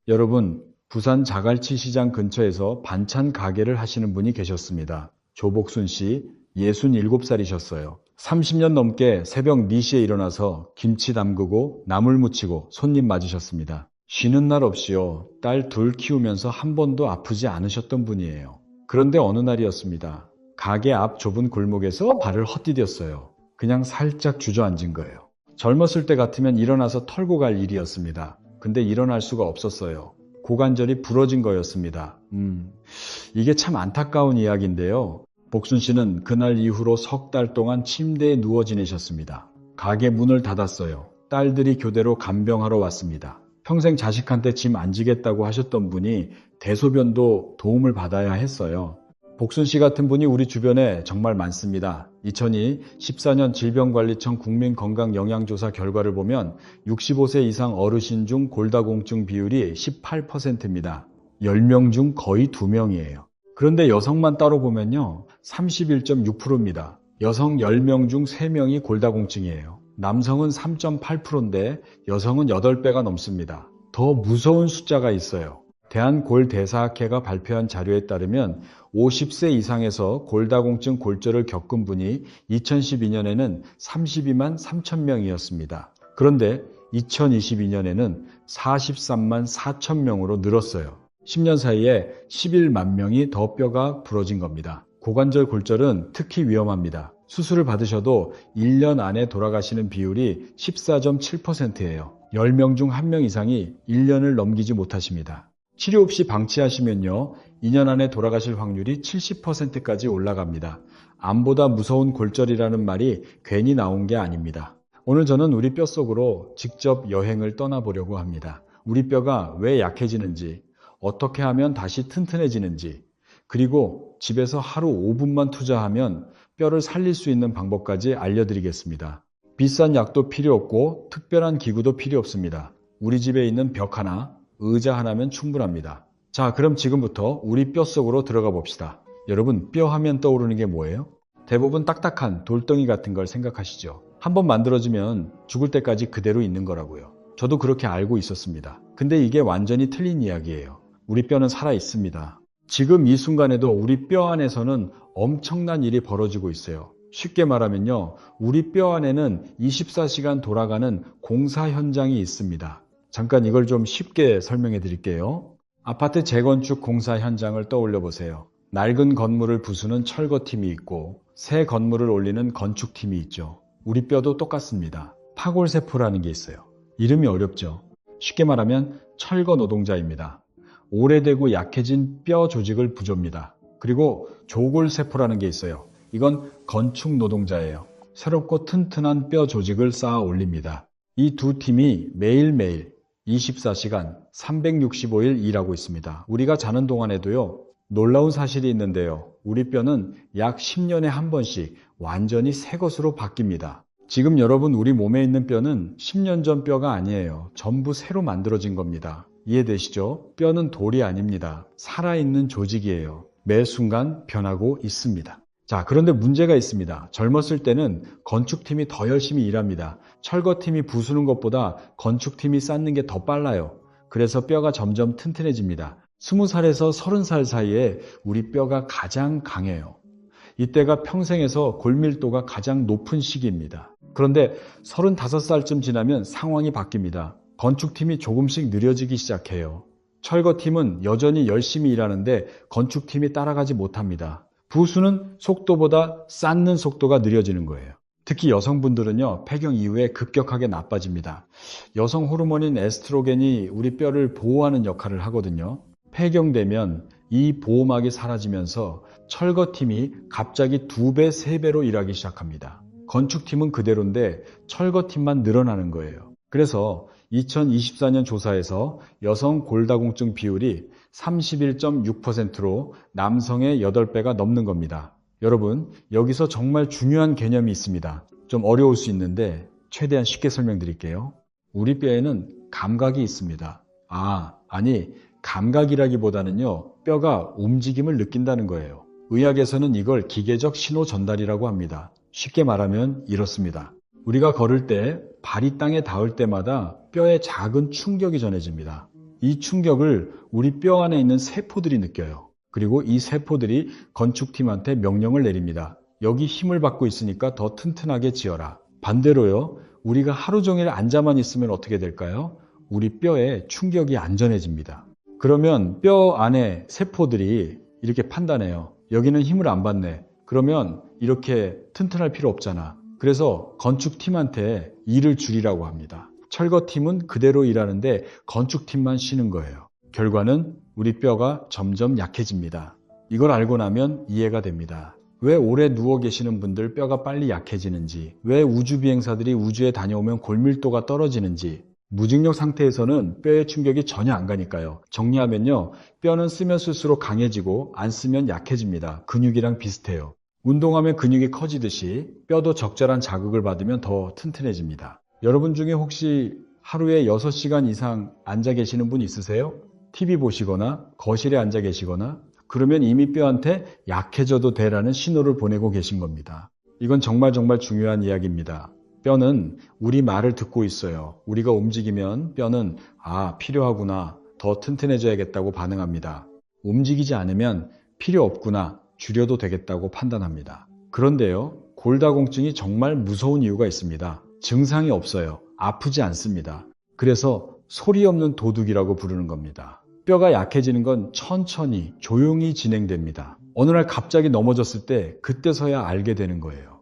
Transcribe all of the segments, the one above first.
여러분, 부산 자갈치 시장 근처에서 반찬 가게를 하시는 분이 계셨습니다. 조복순 씨, 67살이셨어요. 30년 넘게 새벽 4시에 일어나서 김치 담그고 나물 무치고 손님 맞으셨습니다. 쉬는 날 없이요. 딸 둘 키우면서 한 번도 아프지 않으셨던 분이에요. 그런데 어느 날이었습니다. 가게 앞 좁은 골목에서 발을 헛디뎠어요. 그냥 살짝 주저앉은 거예요. 젊었을 때 같으면 일어나서 털고 갈 일이었습니다. 근데 일어날 수가 없었어요. 고관절이 부러진 거였습니다. 이게 참 안타까운 이야기인데요. 복순 씨는 그날 이후로 석 달 동안 침대에 누워 지내셨습니다. 가게 문을 닫았어요. 딸들이 교대로 간병하러 왔습니다. 평생 자식한테 짐 안 지겠다고 하셨던 분이 대소변도 도움을 받아야 했어요. 복순 씨 같은 분이 우리 주변에 정말 많습니다. 2014년 질병관리청 국민건강영양조사 결과를 보면 65세 이상 어르신 중 골다공증 비율이 18%입니다. 10명 중 거의 2명이에요. 그런데 여성만 따로 보면요, 31.6%입니다. 여성 10명 중 3명이 골다공증이에요. 남성은 3.8%인데 여성은 8배가 넘습니다. 더 무서운 숫자가 있어요. 대한골대사학회가 발표한 자료에 따르면 50세 이상에서 골다공증 골절을 겪은 분이 2012년에는 32만 3천 명이었습니다. 그런데 2022년에는 43만 4천 명으로 늘었어요. 10년 사이에 11만 명이 더 뼈가 부러진 겁니다. 고관절 골절은 특히 위험합니다. 수술을 받으셔도 1년 안에 돌아가시는 비율이 14.7%예요. 10명 중 1명 이상이 1년을 넘기지 못하십니다. 치료 없이 방치하시면요, 2년 안에 돌아가실 확률이 70%까지 올라갑니다. 암보다 무서운 골절이라는 말이 괜히 나온 게 아닙니다. 오늘 저는 우리 뼈 속으로 직접 여행을 떠나보려고 합니다. 우리 뼈가 왜 약해지는지, 어떻게 하면 다시 튼튼해지는지, 그리고 집에서 하루 5분만 투자하면 뼈를 살릴 수 있는 방법까지 알려드리겠습니다. 비싼 약도 필요 없고 특별한 기구도 필요 없습니다. 우리 집에 있는 벽 하나, 의자 하나면 충분합니다. 자, 그럼 지금부터 우리 뼈 속으로 들어가 봅시다. 여러분, 뼈 하면 떠오르는 게 뭐예요? 대부분 딱딱한 돌덩이 같은 걸 생각하시죠. 한번 만들어지면 죽을 때까지 그대로 있는 거라고요. 저도 그렇게 알고 있었습니다. 근데 이게 완전히 틀린 이야기예요. 우리 뼈는 살아 있습니다. 지금 이 순간에도 우리 뼈 안에서는 엄청난 일이 벌어지고 있어요. 쉽게 말하면요, 우리 뼈 안에는 24시간 돌아가는 공사 현장이 있습니다. 잠깐 이걸 좀 쉽게 설명해 드릴게요. 아파트 재건축 공사 현장을 떠올려 보세요. 낡은 건물을 부수는 철거팀이 있고 새 건물을 올리는 건축팀이 있죠. 우리 뼈도 똑같습니다. 파골세포라는 게 있어요. 이름이 어렵죠. 쉽게 말하면 철거 노동자입니다. 오래되고 약해진 뼈 조직을 부조입니다. 그리고 조골세포라는 게 있어요. 이건 건축 노동자예요. 새롭고 튼튼한 뼈 조직을 쌓아 올립니다. 이 두 팀이 매일매일 24시간 365일 일하고 있습니다. 우리가 자는 동안에도요, 놀라운 사실이 있는데요. 우리 뼈는 약 10년에 한 번씩 완전히 새 것으로 바뀝니다. 지금 여러분 우리 몸에 있는 뼈는 10년 전 뼈가 아니에요. 전부 새로 만들어진 겁니다. 이해되시죠? 뼈는 돌이 아닙니다. 살아있는 조직이에요. 매 순간 변하고 있습니다. 자, 그런데 문제가 있습니다. 젊었을 때는 건축팀이 더 열심히 일합니다. 철거팀이 부수는 것보다 건축팀이 쌓는 게 더 빨라요. 그래서 뼈가 점점 튼튼해집니다. 20살에서 30살 사이에 우리 뼈가 가장 강해요. 이때가 평생에서 골밀도가 가장 높은 시기입니다. 그런데 35살쯤 지나면 상황이 바뀝니다. 건축팀이 조금씩 느려지기 시작해요. 철거팀은 여전히 열심히 일하는데 건축팀이 따라가지 못합니다. 부수는 속도보다 쌓는 속도가 느려지는 거예요. 특히 여성분들은요, 폐경 이후에 급격하게 나빠집니다. 여성 호르몬인 에스트로겐이 우리 뼈를 보호하는 역할을 하거든요. 폐경되면 이 보호막이 사라지면서 철거팀이 갑자기 2배, 3배로 일하기 시작합니다. 건축팀은 그대로인데 철거팀만 늘어나는 거예요. 그래서 2024년 조사에서 여성 골다공증 비율이 31.6%로 남성의 8배가 넘는 겁니다. 여러분, 여기서 정말 중요한 개념이 있습니다. 좀 어려울 수 있는데 최대한 쉽게 설명드릴게요. 우리 뼈에는 감각이 있습니다. 아니, 감각이라기보다는요, 뼈가 움직임을 느낀다는 거예요. 의학에서는 이걸 기계적 신호 전달이라고 합니다. 쉽게 말하면 이렇습니다. 우리가 걸을 때 발이 땅에 닿을 때마다 뼈에 작은 충격이 전해집니다. 이 충격을 우리 뼈 안에 있는 세포들이 느껴요. 그리고 이 세포들이 건축팀한테 명령을 내립니다. 여기 힘을 받고 있으니까 더 튼튼하게 지어라. 반대로요, 우리가 하루 종일 앉아만 있으면 어떻게 될까요? 우리 뼈에 충격이 안전해집니다. 그러면 뼈 안에 세포들이 이렇게 판단해요. 여기는 힘을 안 받네. 그러면 이렇게 튼튼할 필요 없잖아. 그래서 건축팀한테 일을 줄이라고 합니다. 철거팀은 그대로 일하는데 건축팀만 쉬는 거예요. 결과는 우리 뼈가 점점 약해집니다. 이걸 알고 나면 이해가 됩니다. 왜 오래 누워 계시는 분들 뼈가 빨리 약해지는지, 왜 우주 비행사들이 우주에 다녀오면 골밀도가 떨어지는지. 무중력 상태에서는 뼈의 충격이 전혀 안 가니까요. 정리하면요, 뼈는 쓰면 쓸수록 강해지고 안 쓰면 약해집니다. 근육이랑 비슷해요. 운동하면 근육이 커지듯이 뼈도 적절한 자극을 받으면 더 튼튼해집니다. 여러분 중에 혹시 하루에 6시간 이상 앉아 계시는 분 있으세요? TV 보시거나 거실에 앉아 계시거나, 그러면 이미 뼈한테 약해져도 돼라는 신호를 보내고 계신 겁니다. 이건 정말 중요한 이야기입니다. 뼈는 우리 말을 듣고 있어요. 우리가 움직이면 뼈는 필요하구나, 더 튼튼해져야겠다고 반응합니다. 움직이지 않으면 필요 없구나, 줄여도 되겠다고 판단합니다. 그런데요, 골다공증이 정말 무서운 이유가 있습니다. 증상이 없어요. 아프지 않습니다. 그래서 소리 없는 도둑이라고 부르는 겁니다. 뼈가 약해지는 건 천천히 조용히 진행됩니다. 어느 날 갑자기 넘어졌을 때 그때서야 알게 되는 거예요.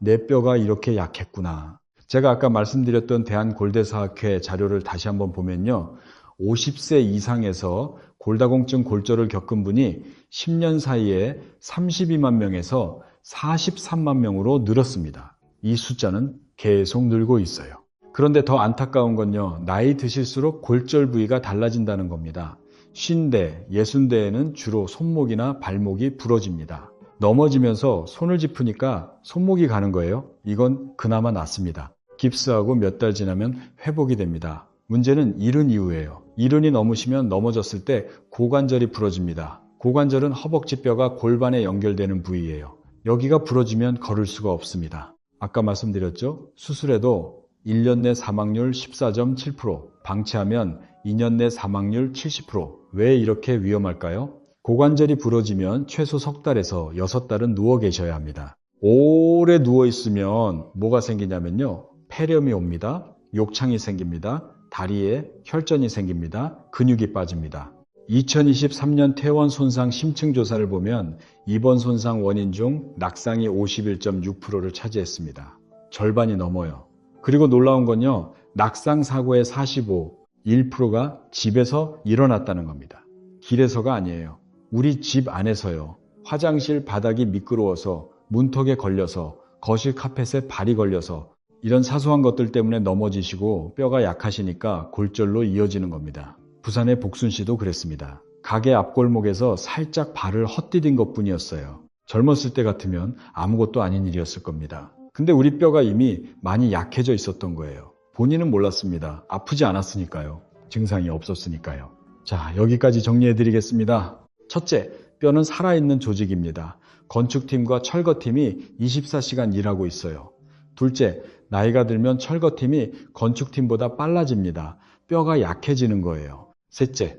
내 뼈가 이렇게 약했구나. 제가 아까 말씀드렸던 대한골대사학회 자료를 다시 한번 보면요, 50세 이상에서 골다공증 골절을 겪은 분이 10년 사이에 32만 명에서 43만 명으로 늘었습니다. 이 숫자는 계속 늘고 있어요. 그런데 더 안타까운 건요, 나이 드실수록 골절 부위가 달라진다는 겁니다. 50대, 60대에는 주로 손목이나 발목이 부러집니다. 넘어지면서 손을 짚으니까 손목이 가는 거예요. 이건 그나마 낫습니다. 깁스하고 몇 달 지나면 회복이 됩니다. 문제는 이른 이후예요. 이른이 넘으시면 넘어졌을 때 고관절이 부러집니다. 고관절은 허벅지 뼈가 골반에 연결되는 부위예요. 여기가 부러지면 걸을 수가 없습니다. 아까 말씀드렸죠? 수술해도 1년 내 사망률 14.7%, 방치하면 2년 내 사망률 70%. 왜 이렇게 위험할까요? 고관절이 부러지면 최소 석 달에서 6달은 누워 계셔야 합니다. 오래 누워 있으면 뭐가 생기냐면요, 폐렴이 옵니다. 욕창이 생깁니다. 다리에 혈전이 생깁니다. 근육이 빠집니다. 2023년 퇴원 손상 심층 조사를 보면 입원 손상 원인 중 낙상이 51.6%를 차지했습니다. 절반이 넘어요. 그리고 놀라운 건요, 낙상 사고의 1%가 집에서 일어났다는 겁니다. 길에서가 아니에요. 우리 집 안에서요. 화장실 바닥이 미끄러워서, 문턱에 걸려서, 거실 카펫에 발이 걸려서, 이런 사소한 것들 때문에 넘어지시고 뼈가 약하시니까 골절로 이어지는 겁니다. 부산의 복순 씨도 그랬습니다. 가게 앞골목에서 살짝 발을 헛디딘 것뿐이었어요. 젊었을 때 같으면 아무것도 아닌 일이었을 겁니다. 근데 우리 뼈가 이미 많이 약해져 있었던 거예요. 본인은 몰랐습니다. 아프지 않았으니까요. 증상이 없었으니까요. 자, 여기까지 정리해 드리겠습니다. 첫째, 뼈는 살아있는 조직입니다. 건축팀과 철거팀이 24시간 일하고 있어요. 둘째, 나이가 들면 철거팀이 건축팀보다 빨라집니다. 뼈가 약해지는 거예요. 셋째,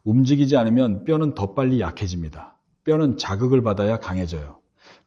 움직이지 않으면 뼈는 더 빨리 약해집니다. 뼈는 자극을 받아야 강해져요.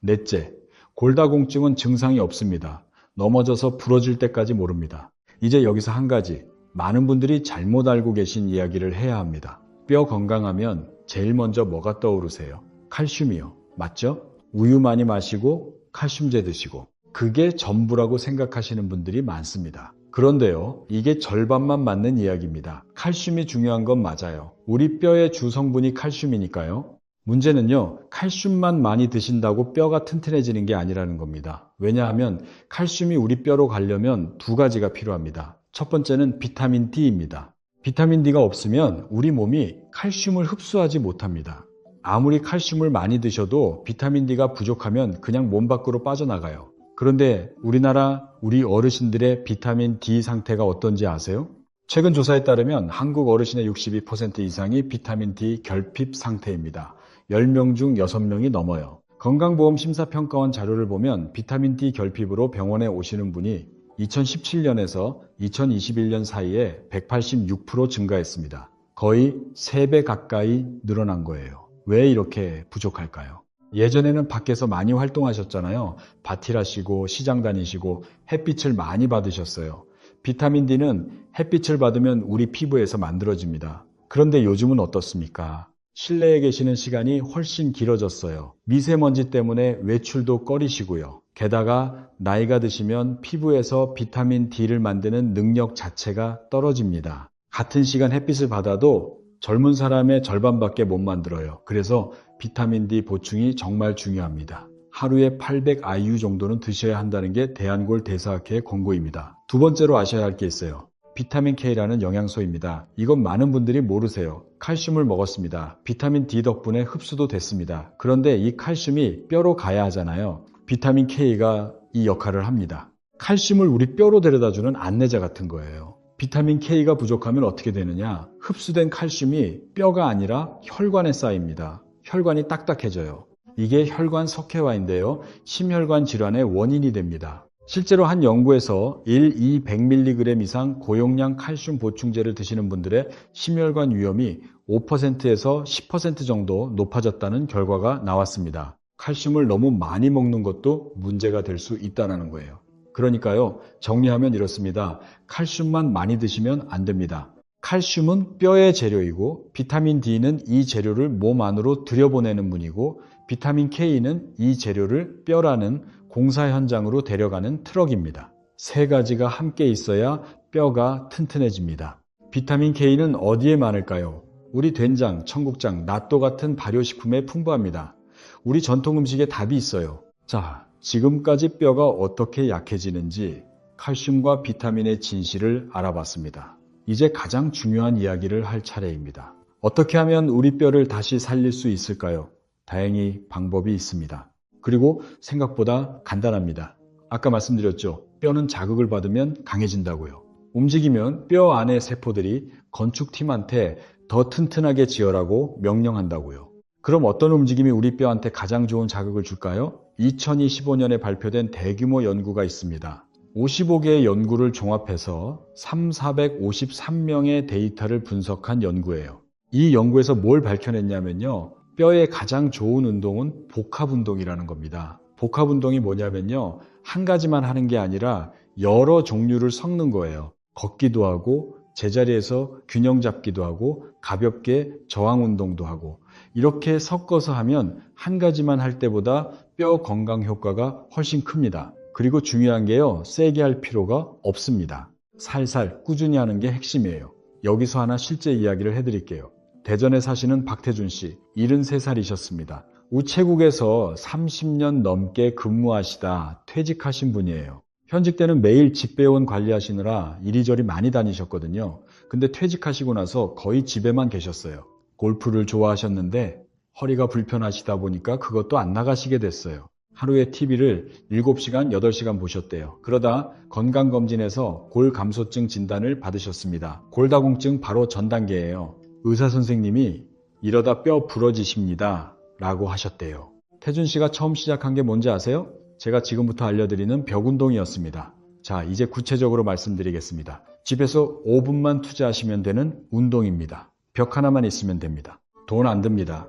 넷째, 골다공증은 증상이 없습니다. 넘어져서 부러질 때까지 모릅니다. 이제 여기서 한 가지, 많은 분들이 잘못 알고 계신 이야기를 해야 합니다. 뼈 건강하면 제일 먼저 뭐가 떠오르세요? 칼슘이요. 맞죠? 우유 많이 마시고 칼슘제 드시고, 그게 전부라고 생각하시는 분들이 많습니다. 그런데요, 이게 절반만 맞는 이야기입니다. 칼슘이 중요한 건 맞아요. 우리 뼈의 주 성분이 칼슘이니까요. 문제는요, 칼슘만 많이 드신다고 뼈가 튼튼해지는 게 아니라는 겁니다. 왜냐하면 칼슘이 우리 뼈로 가려면 두 가지가 필요합니다. 첫 번째는 비타민 D입니다. 비타민 D가 없으면 우리 몸이 칼슘을 흡수하지 못합니다. 아무리 칼슘을 많이 드셔도 비타민 D가 부족하면 그냥 몸 밖으로 빠져나가요. 그런데 우리나라 우리 어르신들의 비타민 D 상태가 어떤지 아세요? 최근 조사에 따르면 한국 어르신의 62% 이상이 비타민 D 결핍 상태입니다. 10명 중 6명이 넘어요. 건강보험 심사평가원 자료를 보면 비타민 D 결핍으로 병원에 오시는 분이 2017년에서 2021년 사이에 186% 증가했습니다. 거의 3배 가까이 늘어난 거예요. 왜 이렇게 부족할까요? 예전에는 밖에서 많이 활동하셨잖아요. 밭일하시고 시장 다니시고 햇빛을 많이 받으셨어요. 비타민 D는 햇빛을 받으면 우리 피부에서 만들어집니다. 그런데 요즘은 어떻습니까? 실내에 계시는 시간이 훨씬 길어졌어요. 미세먼지 때문에 외출도 꺼리시고요. 게다가 나이가 드시면 피부에서 비타민 D를 만드는 능력 자체가 떨어집니다. 같은 시간 햇빛을 받아도 젊은 사람의 절반밖에 못 만들어요. 그래서 비타민 D 보충이 정말 중요합니다. 하루에 800 IU 정도는 드셔야 한다는 게 대한골 대사학회의 권고입니다. 두 번째로 아셔야 할 게 있어요. 비타민 K라는 영양소입니다. 이건 많은 분들이 모르세요. 칼슘을 먹었습니다. 비타민 D 덕분에 흡수도 됐습니다. 그런데 이 칼슘이 뼈로 가야 하잖아요. 비타민 K가 이 역할을 합니다. 칼슘을 우리 뼈로 데려다주는 안내자 같은 거예요. 비타민 K가 부족하면 어떻게 되느냐? 흡수된 칼슘이 뼈가 아니라 혈관에 쌓입니다. 혈관이 딱딱해져요. 이게 혈관 석회화인데요. 심혈관 질환의 원인이 됩니다. 실제로 한 연구에서 1, 2, 100mg 이상 고용량 칼슘 보충제를 드시는 분들의 심혈관 위험이 5%에서 10% 정도 높아졌다는 결과가 나왔습니다. 칼슘을 너무 많이 먹는 것도 문제가 될 수 있다는 거예요. 그러니까요, 정리하면 이렇습니다. 칼슘만 많이 드시면 안 됩니다. 칼슘은 뼈의 재료이고 비타민 D는 이 재료를 몸 안으로 들여보내는 분이고 비타민 K는 이 재료를 뼈라는 공사 현장으로 데려가는 트럭입니다. 세 가지가 함께 있어야 뼈가 튼튼해집니다. 비타민 K는 어디에 많을까요? 우리 된장, 청국장, 낫또 같은 발효식품에 풍부합니다. 우리 전통 음식에 답이 있어요. 자, 지금까지 뼈가 어떻게 약해지는지 칼슘과 비타민의 진실을 알아봤습니다. 이제 가장 중요한 이야기를 할 차례입니다. 어떻게 하면 우리 뼈를 다시 살릴 수 있을까요? 다행히 방법이 있습니다. 그리고 생각보다 간단합니다. 아까 말씀드렸죠. 뼈는 자극을 받으면 강해진다고요. 움직이면 뼈 안의 세포들이 건축팀한테 더 튼튼하게 지어라고 명령한다고요. 그럼 어떤 움직임이 우리 뼈한테 가장 좋은 자극을 줄까요? 2025년에 발표된 대규모 연구가 있습니다. 55개의 연구를 종합해서 453명의 데이터를 분석한 연구예요. 이 연구에서 뭘 밝혀냈냐면요. 뼈에 가장 좋은 운동은 복합운동이라는 겁니다. 복합운동이 뭐냐면요. 한 가지만 하는 게 아니라 여러 종류를 섞는 거예요. 걷기도 하고 제자리에서 균형 잡기도 하고 가볍게 저항운동도 하고 이렇게 섞어서 하면 한 가지만 할 때보다 뼈 건강 효과가 훨씬 큽니다. 그리고 중요한 게요. 세게 할 필요가 없습니다. 살살 꾸준히 하는 게 핵심이에요. 여기서 하나 실제 이야기를 해드릴게요. 대전에 사시는 박태준 씨, 73살이셨습니다. 우체국에서 30년 넘게 근무하시다 퇴직하신 분이에요. 현직 때는 매일 집배원 관리하시느라 이리저리 많이 다니셨거든요. 근데 퇴직하시고 나서 거의 집에만 계셨어요. 골프를 좋아하셨는데 허리가 불편하시다 보니까 그것도 안 나가시게 됐어요. 하루에 TV를 7시간, 8시간 보셨대요. 그러다 건강검진에서 골감소증 진단을 받으셨습니다. 골다공증 바로 전 단계예요. 의사 선생님이 이러다 뼈 부러지십니다 라고 하셨대요. 태준 씨가 처음 시작한 게 뭔지 아세요? 제가 지금부터 알려드리는 벽 운동이었습니다. 자, 이제 구체적으로 말씀드리겠습니다. 집에서 5분만 투자하시면 되는 운동입니다. 벽 하나만 있으면 됩니다. 돈 안 듭니다.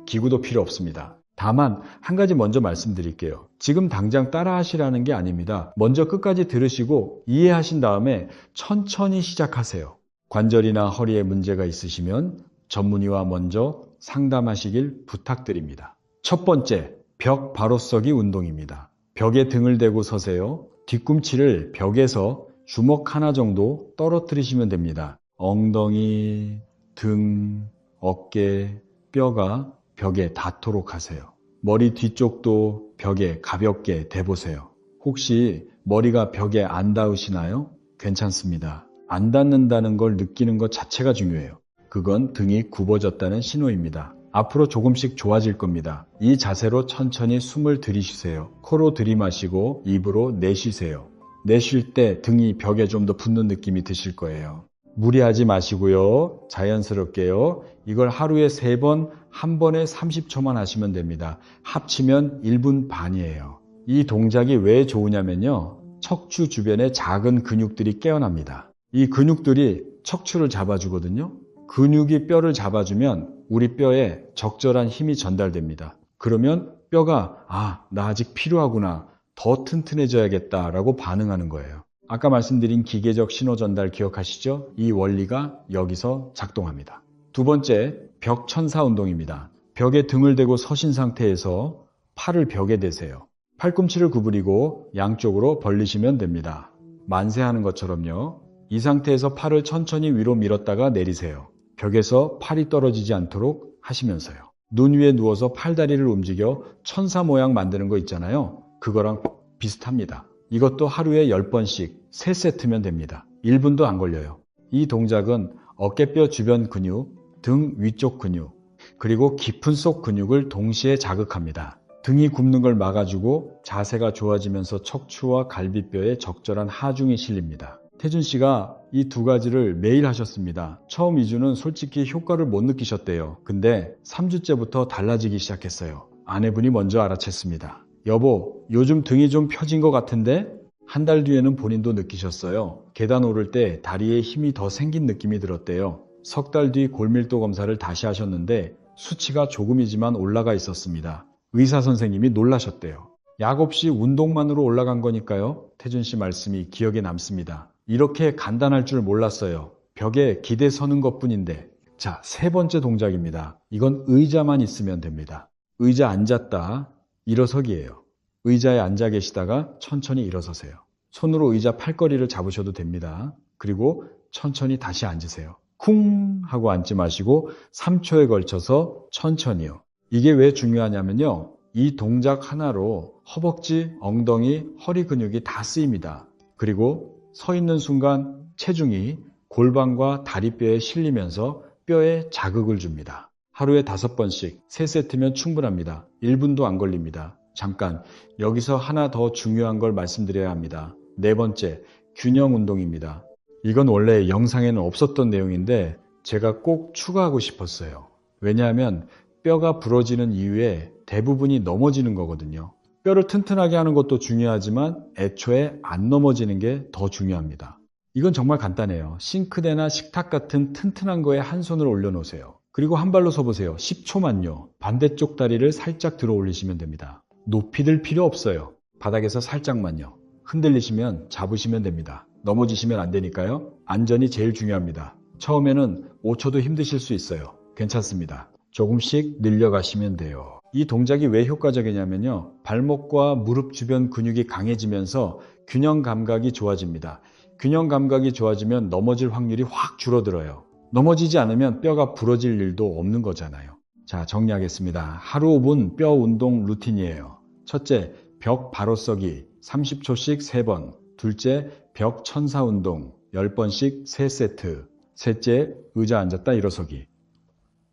기구도 필요 없습니다. 다만 한 가지 먼저 말씀드릴게요. 지금 당장 따라 하시라는 게 아닙니다. 먼저 끝까지 들으시고 이해하신 다음에 천천히 시작하세요. 관절이나 허리에 문제가 있으시면 전문의와 먼저 상담하시길 부탁드립니다. 첫 번째, 벽 바로서기 운동입니다. 벽에 등을 대고 서세요. 뒤꿈치를 벽에서 주먹 하나 정도 떨어뜨리시면 됩니다. 엉덩이, 등, 어깨, 뼈가 벽에 닿도록 하세요. 머리 뒤쪽도 벽에 가볍게 대보세요. 혹시 머리가 벽에 안 닿으시나요? 괜찮습니다. 안 닿는다는 걸 느끼는 것 자체가 중요해요. 그건 등이 굽어졌다는 신호입니다. 앞으로 조금씩 좋아질 겁니다. 이 자세로 천천히 숨을 들이쉬세요. 코로 들이마시고 입으로 내쉬세요. 내쉴 때 등이 벽에 좀 더 붙는 느낌이 드실 거예요. 무리하지 마시고요. 자연스럽게요. 이걸 하루에 3번, 한 번에 30초만 하시면 됩니다. 합치면 1분 반이에요. 이 동작이 왜 좋으냐면요. 척추 주변의 작은 근육들이 깨어납니다. 이 근육들이 척추를 잡아주거든요. 근육이 뼈를 잡아주면 우리 뼈에 적절한 힘이 전달됩니다. 그러면 뼈가 나 아직 필요하구나, 더 튼튼해져야겠다라고 반응하는 거예요. 아까 말씀드린 기계적 신호 전달 기억하시죠? 이 원리가 여기서 작동합니다. 두 번째, 벽천사 운동입니다. 벽에 등을 대고 서신 상태에서 팔을 벽에 대세요. 팔꿈치를 구부리고 양쪽으로 벌리시면 됩니다. 만세하는 것처럼요. 이 상태에서 팔을 천천히 위로 밀었다가 내리세요. 벽에서 팔이 떨어지지 않도록 하시면서요. 눈 위에 누워서 팔다리를 움직여 천사 모양 만드는 거 있잖아요. 그거랑 비슷합니다. 이것도 하루에 10번씩 3세트면 됩니다. 1분도 안 걸려요. 이 동작은 어깨뼈 주변 근육, 등 위쪽 근육, 그리고 깊은 속 근육을 동시에 자극합니다. 등이 굽는 걸 막아주고 자세가 좋아지면서 척추와 갈비뼈에 적절한 하중이 실립니다. 태준 씨가 이 두 가지를 매일 하셨습니다. 처음 2주는 솔직히 효과를 못 느끼셨대요. 근데 3주째부터 달라지기 시작했어요. 아내분이 먼저 알아챘습니다. 여보, 요즘 등이 좀 펴진 것 같은데? 한 달 뒤에는 본인도 느끼셨어요. 계단 오를 때 다리에 힘이 더 생긴 느낌이 들었대요. 석 달 뒤 골밀도 검사를 다시 하셨는데 수치가 조금이지만 올라가 있었습니다. 의사 선생님이 놀라셨대요. 약 없이 운동만으로 올라간 거니까요. 태준 씨 말씀이 기억에 남습니다. 이렇게 간단할 줄 몰랐어요. 벽에 기대 서는 것뿐인데. 자, 세 번째 동작입니다. 이건 의자만 있으면 됩니다. 의자 앉았다, 일어서기예요. 의자에 앉아 계시다가 천천히 일어서세요. 손으로 의자 팔걸이를 잡으셔도 됩니다. 그리고 천천히 다시 앉으세요. 쿵 하고 앉지 마시고 3초에 걸쳐서 천천히요. 이게 왜 중요하냐면요. 이 동작 하나로 허벅지, 엉덩이, 허리 근육이 다 쓰입니다. 그리고 서 있는 순간 체중이 골반과 다리뼈에 실리면서 뼈에 자극을 줍니다. 하루에 5번씩 3세트면 충분합니다. 1분도 안 걸립니다. 잠깐, 여기서 하나 더 중요한 걸 말씀드려야 합니다. 네 번째, 균형 운동입니다. 이건 원래 영상에는 없었던 내용인데 제가 꼭 추가하고 싶었어요. 왜냐하면 뼈가 부러지는 이유에 대부분이 넘어지는 거거든요. 뼈를 튼튼하게 하는 것도 중요하지만 애초에 안 넘어지는 게 더 중요합니다. 이건 정말 간단해요. 싱크대나 식탁 같은 튼튼한 거에 한 손을 올려놓으세요. 그리고 한 발로 서보세요. 10초만요. 반대쪽 다리를 살짝 들어 올리시면 됩니다. 높이 들 필요 없어요. 바닥에서 살짝만요. 흔들리시면 잡으시면 됩니다. 넘어지시면 안 되니까요. 안전이 제일 중요합니다. 처음에는 5초도 힘드실 수 있어요. 괜찮습니다. 조금씩 늘려가시면 돼요. 이 동작이 왜 효과적이냐면요. 발목과 무릎 주변 근육이 강해지면서 균형 감각이 좋아집니다. 균형 감각이 좋아지면 넘어질 확률이 확 줄어들어요. 넘어지지 않으면 뼈가 부러질 일도 없는 거잖아요. 자, 정리하겠습니다. 하루 5분 뼈 운동 루틴이에요. 첫째, 벽 바로 서기 30초씩 3번. 둘째, 벽 천사 운동 10번씩 3세트. 셋째, 의자 앉았다 일어서기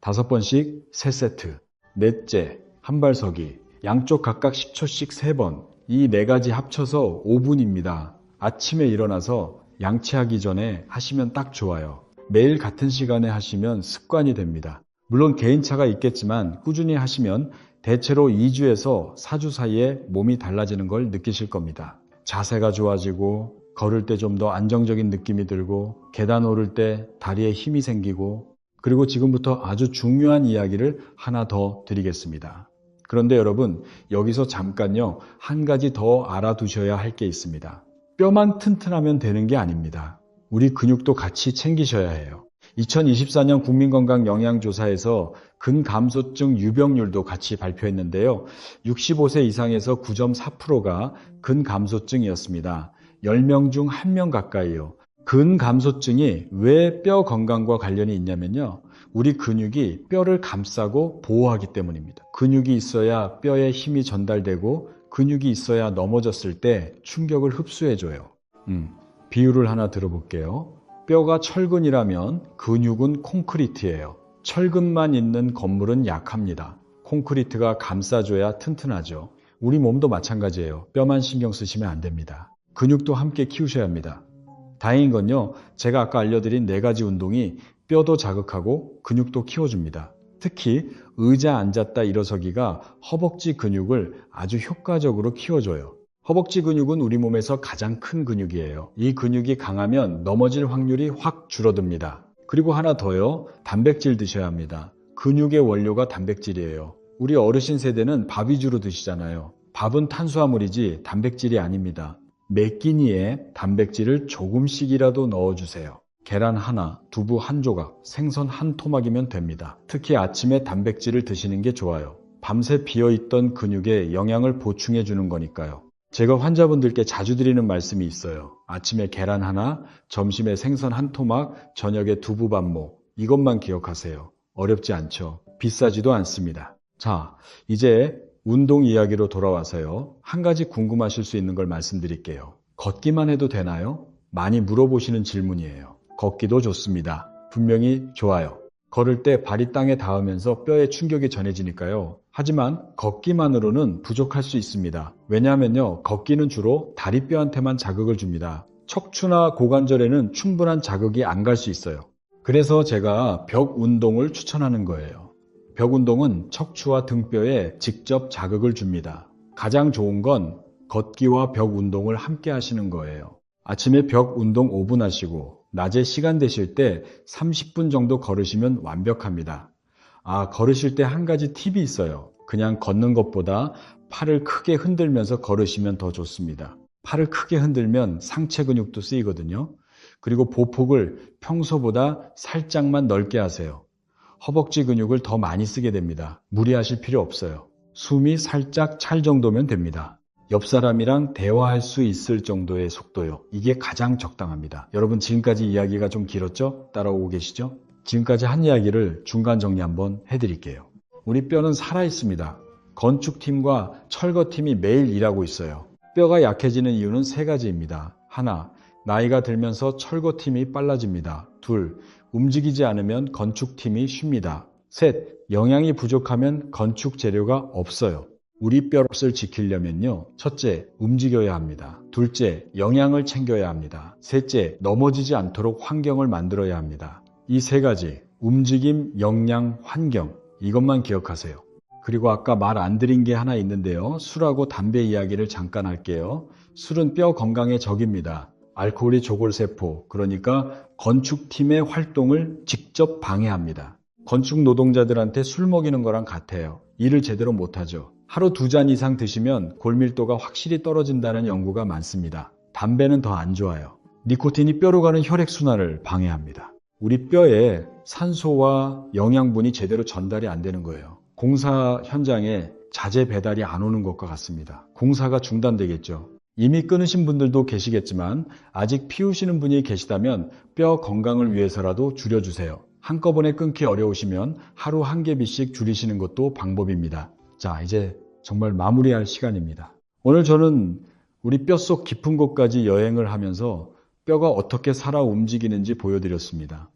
5번씩 3세트. 넷째, 한발서기 양쪽 각각 10초씩 3번. 이 4가지 합쳐서 5분입니다. 아침에 일어나서 양치하기 전에 하시면 딱 좋아요. 매일 같은 시간에 하시면 습관이 됩니다. 물론 개인차가 있겠지만 꾸준히 하시면 대체로 2주에서 4주 사이에 몸이 달라지는 걸 느끼실 겁니다. 자세가 좋아지고 걸을 때 좀 더 안정적인 느낌이 들고 계단 오를 때 다리에 힘이 생기고 그리고 지금부터 아주 중요한 이야기를 하나 더 드리겠습니다. 그런데 여러분 여기서 잠깐요 한 가지 더 알아두셔야 할 게 있습니다. 뼈만 튼튼하면 되는 게 아닙니다. 우리 근육도 같이 챙기셔야 해요. 2024년 국민건강영양조사에서 근감소증 유병률도 같이 발표했는데요. 65세 이상에서 9.4%가 근감소증이었습니다. 10명 중 1명 가까이요. 근감소증이 왜 뼈 건강과 관련이 있냐면요. 우리 근육이 뼈를 감싸고 보호하기 때문입니다. 근육이 있어야 뼈에 힘이 전달되고 근육이 있어야 넘어졌을 때 충격을 흡수해줘요. 비유를 하나 들어볼게요. 뼈가 철근이라면 근육은 콘크리트예요. 철근만 있는 건물은 약합니다. 콘크리트가 감싸줘야 튼튼하죠. 우리 몸도 마찬가지예요. 뼈만 신경 쓰시면 안 됩니다. 근육도 함께 키우셔야 합니다. 다행인 건요. 제가 아까 알려드린 4가지 운동이 뼈도 자극하고 근육도 키워줍니다. 특히 의자 앉았다 일어서기가 허벅지 근육을 아주 효과적으로 키워줘요. 허벅지 근육은 우리 몸에서 가장 큰 근육이에요. 이 근육이 강하면 넘어질 확률이 확 줄어듭니다. 그리고 하나 더요. 단백질 드셔야 합니다. 근육의 원료가 단백질이에요. 우리 어르신 세대는 밥 위주로 드시잖아요. 밥은 탄수화물이지 단백질이 아닙니다. 매 끼니에 단백질을 조금씩이라도 넣어주세요. 계란 하나, 두부 한 조각, 생선 한 토막이면 됩니다. 특히 아침에 단백질을 드시는 게 좋아요. 밤새 비어있던 근육에 영양을 보충해 주는 거니까요. 제가 환자분들께 자주 드리는 말씀이 있어요. 아침에 계란 하나, 점심에 생선 한 토막, 저녁에 두부 반모. 이것만 기억하세요. 어렵지 않죠? 비싸지도 않습니다. 자, 이제 운동 이야기로 돌아와서요. 한 가지 궁금하실 수 있는 걸 말씀드릴게요. 걷기만 해도 되나요? 많이 물어보시는 질문이에요. 걷기도 좋습니다. 분명히 좋아요. 걸을 때 발이 땅에 닿으면서 뼈에 충격이 전해지니까요. 하지만 걷기만으로는 부족할 수 있습니다. 왜냐하면요. 걷기는 주로 다리뼈한테만 자극을 줍니다. 척추나 고관절에는 충분한 자극이 안 갈 수 있어요. 그래서 제가 벽 운동을 추천하는 거예요. 벽 운동은 척추와 등뼈에 직접 자극을 줍니다. 가장 좋은 건 걷기와 벽 운동을 함께 하시는 거예요. 아침에 벽 운동 5분 하시고 낮에 시간 되실 때 30분 정도 걸으시면 완벽합니다. 걸으실 때 한 가지 팁이 있어요. 그냥 걷는 것보다 팔을 크게 흔들면서 걸으시면 더 좋습니다. 팔을 크게 흔들면 상체 근육도 쓰이거든요. 그리고 보폭을 평소보다 살짝만 넓게 하세요. 허벅지 근육을 더 많이 쓰게 됩니다. 무리하실 필요 없어요. 숨이 살짝 찰 정도면 됩니다. 옆 사람이랑 대화할 수 있을 정도의 속도요. 이게 가장 적당합니다. 여러분 지금까지 이야기가 좀 길었죠? 따라오고 계시죠? 지금까지 한 이야기를 중간 정리 한번 해드릴게요. 우리 뼈는 살아있습니다. 건축팀과 철거팀이 매일 일하고 있어요. 뼈가 약해지는 이유는 세 가지입니다. 하나, 나이가 들면서 철거팀이 빨라집니다. 둘, 움직이지 않으면 건축팀이 쉽니다. 셋, 영양이 부족하면 건축 재료가 없어요. 우리 뼈를 지키려면요. 첫째, 움직여야 합니다. 둘째, 영양을 챙겨야 합니다. 셋째, 넘어지지 않도록 환경을 만들어야 합니다. 이 세 가지, 움직임, 영양, 환경, 이것만 기억하세요. 그리고 아까 말 안 드린 게 하나 있는데요. 술하고 담배 이야기를 잠깐 할게요. 술은 뼈 건강의 적입니다. 알코올이 조골세포, 그러니까 건축팀의 활동을 직접 방해합니다. 건축 노동자들한테 술 먹이는 거랑 같아요. 일을 제대로 못하죠. 하루 2잔 이상 드시면 골밀도가 확실히 떨어진다는 연구가 많습니다. 담배는 더 안 좋아요. 니코틴이 뼈로 가는 혈액순환을 방해합니다. 우리 뼈에 산소와 영양분이 제대로 전달이 안 되는 거예요. 공사 현장에 자재 배달이 안 오는 것과 같습니다. 공사가 중단되겠죠. 이미 끊으신 분들도 계시겠지만 아직 피우시는 분이 계시다면 뼈 건강을 위해서라도 줄여주세요. 한꺼번에 끊기 어려우시면 하루 한 개비씩 줄이시는 것도 방법입니다. 자, 이제 정말 마무리할 시간입니다. 오늘 저는 우리 뼛속 깊은 곳까지 여행을 하면서 뼈가 어떻게 살아 움직이는지 보여드렸습니다.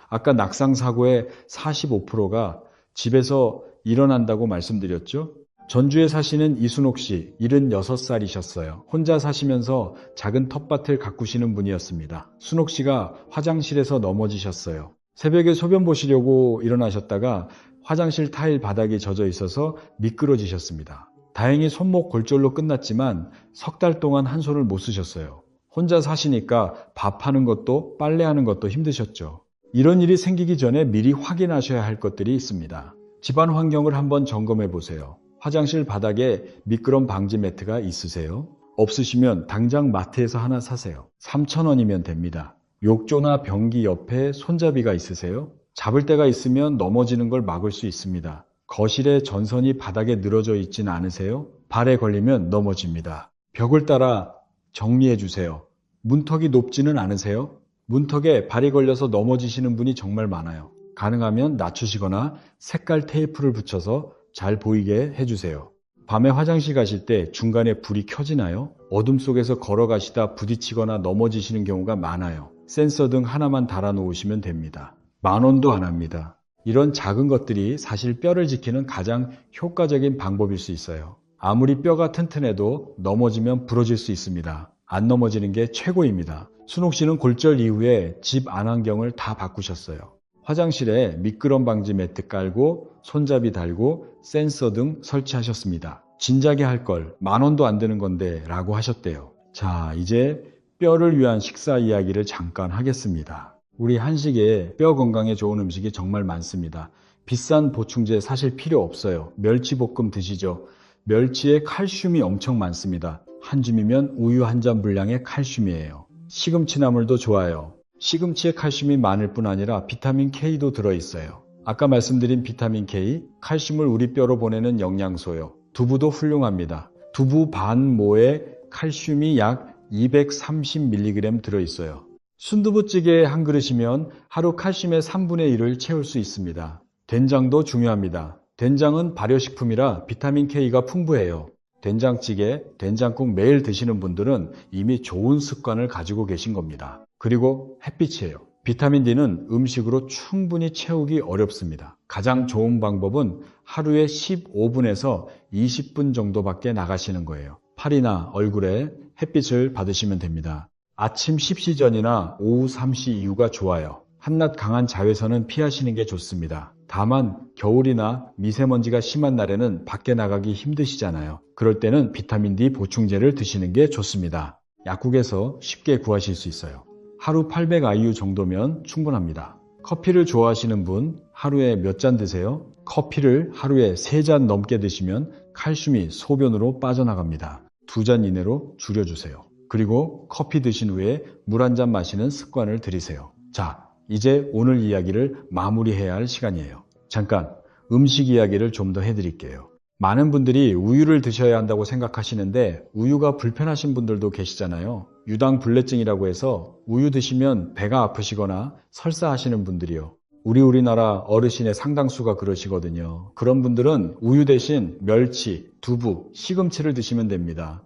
아까 낙상 사고의 45%가 집에서 일어난다고 말씀드렸죠? 전주에 사시는 이순옥 씨, 76살이셨어요. 혼자 사시면서 작은 텃밭을 가꾸시는 분이었습니다. 순옥 씨가 화장실에서 넘어지셨어요. 새벽에 소변 보시려고 일어나셨다가 화장실 타일 바닥이 젖어 있어서 미끄러지셨습니다. 다행히 손목 골절로 끝났지만 석 달 동안 한 손을 못 쓰셨어요. 혼자 사시니까 밥하는 것도 빨래하는 것도 힘드셨죠. 이런 일이 생기기 전에 미리 확인하셔야 할 것들이 있습니다. 집안 환경을 한번 점검해 보세요. 화장실 바닥에 미끄럼 방지 매트가 있으세요? 없으시면 당장 마트에서 하나 사세요. 3,000원이면 됩니다. 욕조나 변기 옆에 손잡이가 있으세요? 잡을 데가 있으면 넘어지는 걸 막을 수 있습니다. 거실에 전선이 바닥에 늘어져 있진 않으세요? 발에 걸리면 넘어집니다. 벽을 따라 정리해 주세요. 문턱이 높지는 않으세요? 문턱에 발이 걸려서 넘어지시는 분이 정말 많아요. 가능하면 낮추시거나 색깔 테이프를 붙여서 잘 보이게 해주세요. 밤에 화장실 가실 때 중간에 불이 켜지나요? 어둠 속에서 걸어가시다 부딪히거나 넘어지시는 경우가 많아요. 센서 등 하나만 달아 놓으시면 됩니다. 10,000원도 안 합니다. 이런 작은 것들이 사실 뼈를 지키는 가장 효과적인 방법일 수 있어요. 아무리 뼈가 튼튼해도 넘어지면 부러질 수 있습니다. 안 넘어지는 게 최고입니다. 순옥 씨는 골절 이후에 집 안환경을 다 바꾸셨어요. 화장실에 미끄럼 방지 매트 깔고 손잡이 달고 센서 등 설치하셨습니다. 진작에 할 걸, 10,000원도 안 되는 건데 라고 하셨대요. 자, 이제 뼈를 위한 식사 이야기를 잠깐 하겠습니다. 우리 한식에 뼈 건강에 좋은 음식이 정말 많습니다. 비싼 보충제 사실 필요 없어요. 멸치볶음 드시죠. 멸치에 칼슘이 엄청 많습니다. 한 줌이면 우유 한 잔 분량의 칼슘이에요. 시금치나물도 좋아요. 시금치에 칼슘이 많을 뿐 아니라 비타민 K도 들어있어요. 아까 말씀드린 비타민 K, 칼슘을 우리 뼈로 보내는 영양소요. 두부도 훌륭합니다. 두부 반 모에 칼슘이 약 230mg 들어있어요. 순두부찌개 한 그릇이면 하루 칼슘의 3분의 1을 채울 수 있습니다. 된장도 중요합니다. 된장은 발효식품이라 비타민 K가 풍부해요. 된장찌개, 된장국 매일 드시는 분들은 이미 좋은 습관을 가지고 계신 겁니다. 그리고 햇빛이에요. 비타민 D는 음식으로 충분히 채우기 어렵습니다. 가장 좋은 방법은 하루에 15분에서 20분 정도밖에 나가시는 거예요. 팔이나 얼굴에 햇빛을 받으시면 됩니다. 아침 10시 전이나 오후 3시 이후가 좋아요. 한낮 강한 자외선은 피하시는 게 좋습니다. 다만 겨울이나 미세먼지가 심한 날에는 밖에 나가기 힘드시잖아요. 그럴 때는 비타민 D 보충제를 드시는 게 좋습니다. 약국에서 쉽게 구하실 수 있어요. 하루 800IU 정도면 충분합니다. 커피를 좋아하시는 분 하루에 몇 잔 드세요? 커피를 하루에 3잔 넘게 드시면 칼슘이 소변으로 빠져나갑니다. 2잔 이내로 줄여주세요. 그리고 커피 드신 후에 물 한 잔 마시는 습관을 들이세요. 자, 이제 오늘 이야기를 마무리해야 할 시간이에요. 잠깐 음식 이야기를 좀 더 해드릴게요. 많은 분들이 우유를 드셔야 한다고 생각하시는데 우유가 불편하신 분들도 계시잖아요. 유당불내증이라고 해서 우유 드시면 배가 아프시거나 설사하시는 분들이요. 우리나라 어르신의 상당수가 그러시거든요. 그런 분들은 우유 대신 멸치, 두부, 시금치를 드시면 됩니다.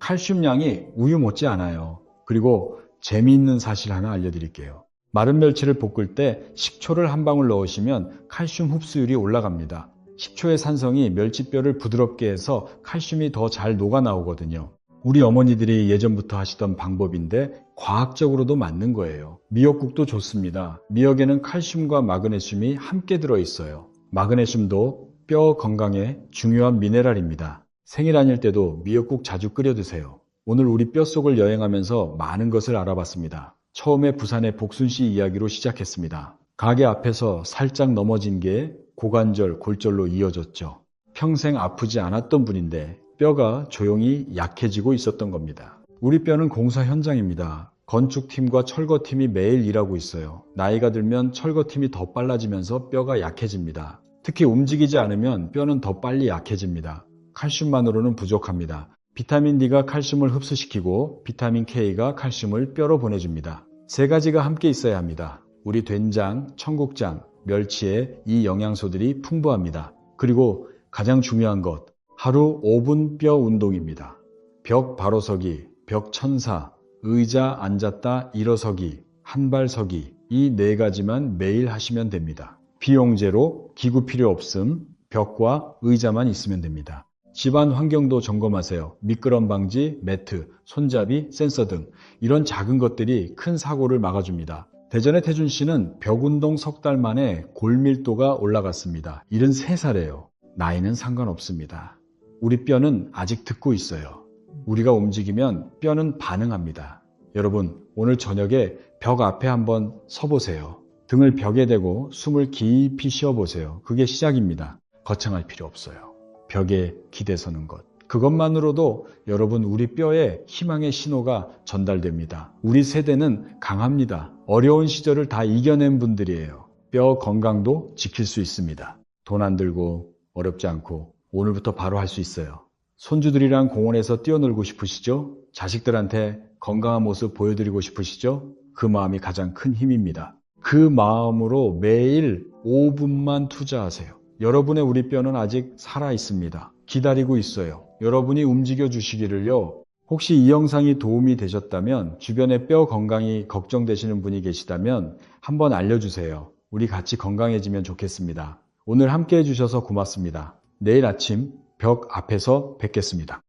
칼슘량이 우유 못지 않아요. 그리고 재미있는 사실 하나 알려드릴게요. 마른 멸치를 볶을 때 식초를 한 방울 넣으시면 칼슘 흡수율이 올라갑니다. 식초의 산성이 멸치뼈를 부드럽게 해서 칼슘이 더 잘 녹아 나오거든요. 우리 어머니들이 예전부터 하시던 방법인데 과학적으로도 맞는 거예요. 미역국도 좋습니다. 미역에는 칼슘과 마그네슘이 함께 들어있어요. 마그네슘도 뼈 건강에 중요한 미네랄입니다. 생일 아닐 때도 미역국 자주 끓여 드세요. 오늘 우리 뼛속을 여행하면서 많은 것을 알아봤습니다. 처음에 부산의 복순 씨 이야기로 시작했습니다. 가게 앞에서 살짝 넘어진 게 고관절, 골절로 이어졌죠. 평생 아프지 않았던 분인데 뼈가 조용히 약해지고 있었던 겁니다. 우리 뼈는 공사 현장입니다. 건축팀과 철거팀이 매일 일하고 있어요. 나이가 들면 철거팀이 더 빨라지면서 뼈가 약해집니다. 특히 움직이지 않으면 뼈는 더 빨리 약해집니다. 칼슘만으로는 부족합니다. 비타민 D가 칼슘을 흡수시키고 비타민 K가 칼슘을 뼈로 보내줍니다. 3가지가 함께 있어야 합니다. 우리 된장, 청국장, 멸치에 이 영양소들이 풍부합니다. 그리고 가장 중요한 것, 하루 5분 뼈 운동입니다. 벽 바로 서기, 벽 천사, 의자 앉았다 일어서기, 한발 서기, 이 4가지만 매일 하시면 됩니다. 비용 제로, 기구 필요 없음, 벽과 의자만 있으면 됩니다. 집안 환경도 점검하세요. 미끄럼 방지, 매트, 손잡이, 센서 등 이런 작은 것들이 큰 사고를 막아줍니다. 대전의 태준 씨는 벽운동 3달 만에 골밀도가 올라갔습니다. 73살이에요. 나이는 상관없습니다. 우리 뼈는 아직 듣고 있어요. 우리가 움직이면 뼈는 반응합니다. 여러분, 오늘 저녁에 벽 앞에 한번 서보세요. 등을 벽에 대고 숨을 깊이 쉬어보세요. 그게 시작입니다. 거창할 필요 없어요. 벽에 기대서는 것. 그것만으로도 여러분 우리 뼈에 희망의 신호가 전달됩니다. 우리 세대는 강합니다. 어려운 시절을 다 이겨낸 분들이에요. 뼈 건강도 지킬 수 있습니다. 돈 안 들고 어렵지 않고 오늘부터 바로 할 수 있어요. 손주들이랑 공원에서 뛰어놀고 싶으시죠? 자식들한테 건강한 모습 보여드리고 싶으시죠? 그 마음이 가장 큰 힘입니다. 그 마음으로 매일 5분만 투자하세요. 여러분의 우리 뼈는 아직 살아 있습니다. 기다리고 있어요. 여러분이 움직여 주시기를요. 혹시 이 영상이 도움이 되셨다면 주변에 뼈 건강이 걱정되시는 분이 계시다면 한번 알려주세요. 우리 같이 건강해지면 좋겠습니다. 오늘 함께 해주셔서 고맙습니다. 내일 아침 벽 앞에서 뵙겠습니다.